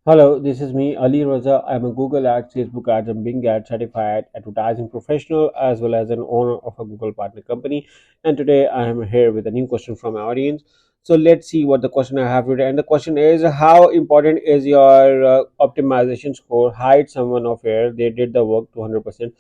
Hello, this is me, Ali Raza. I'm a Google Ads, Facebook Ads, and Bing Ads certified advertising professional as well as an owner of a Google partner company. And today I am here with a new question from my audience. So let's see what the question I have today. And the question is, how important is your optimization score? Hide someone of here. They did the work 200%,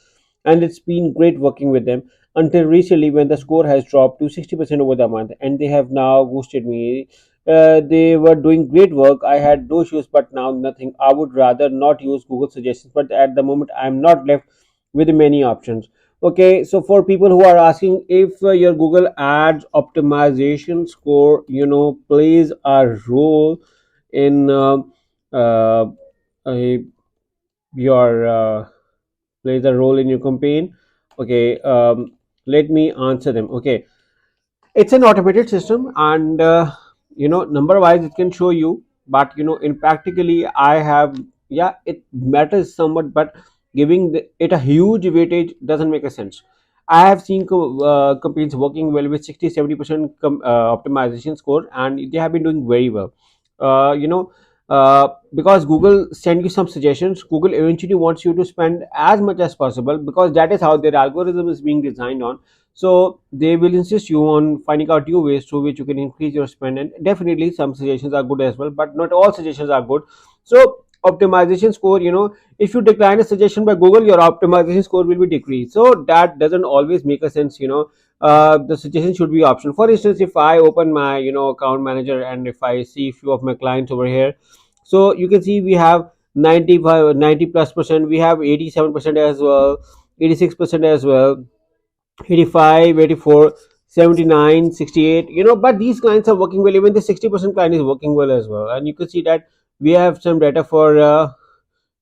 and it's been great working with them until recently when the score has dropped to 60% over the month, and they have now ghosted me. They were doing great work. I had no issues, but now nothing. I would rather not use Google suggestions, but at the moment, I'm not left with many options. Okay, so for people who are asking if your Google Ads optimization score, plays a role in uh, uh, your plays a role in your campaign. Okay, let me answer them. Okay, it's an automated system, and number wise it can show you, but in practically I have, yeah, it matters somewhat, but giving it a huge weightage doesn't make a sense. I have seen companies working well with 60-70% optimization score, and they have been doing very well. uh, you know because Google send you some suggestions. Google eventually wants you to spend as much as possible, because that is how their algorithm is being designed on. So they will insist you on finding out new ways through which you can increase your spend, and definitely some suggestions are good as well, but not all suggestions are good. So optimization score, if you decline a suggestion by Google, your optimization score will be decreased. So that doesn't always make a sense. The suggestion should be optional. For instance, if I open my account manager, and if I see few of my clients over here, so you can see we have 95 90+%, we have 87% as well, 86% as well, 85, 84, 79, 68. But these clients are working well. Even the 60% client is working well as well. And you can see that we have some data for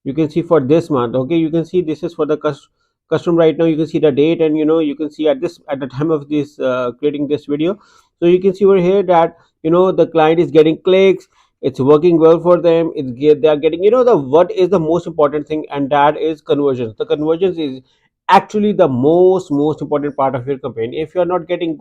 you can see for this month. Okay, you can see this is for the custom right now. You can see the date, and you can see at the time of this creating this video. So you can see over here that the client is getting clicks. It's working well for them. They are getting, the what is the most important thing, and that is conversions. The conversions is actually the most important part of your campaign. If you are not getting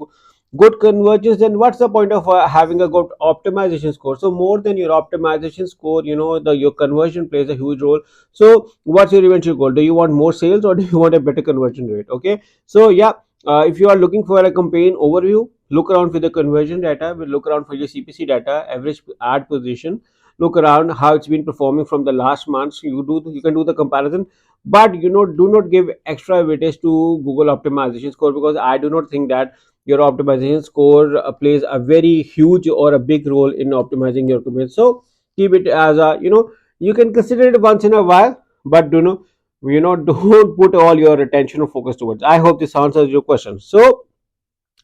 good conversions, then what's the point of having a good optimization score? So more than your optimization score, your conversion plays a huge role. So what's your eventual goal? Do you want more sales, or do you want a better conversion rate? Okay, so yeah, if you are looking for a campaign overview, look around for the conversion data. We'll look around for your CPC data, average ad position. Look around how it's been performing from the last month. So you can do the comparison, but do not give extra weightage to Google optimization score, because I do not think that your optimization score plays a very huge or a big role in optimizing your campaign. So keep it as a, you can consider it once in a while, but don't put all your attention or focus towards. I hope this answers your question. So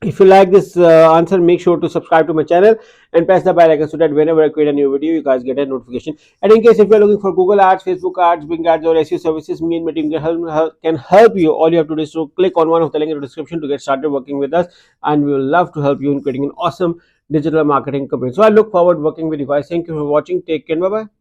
if you like this answer, make sure to subscribe to my channel and press the bell icon, so that whenever I create a new video, you guys get a notification. And in case if you're looking for Google Ads, Facebook Ads, Bing Ads, or SEO services, me and my team can help you. All you have to do is to click on one of the link in the description to get started working with us, and we will love to help you in creating an awesome digital marketing campaign. So I look forward working with you guys. Thank you for watching. Take care. Bye bye.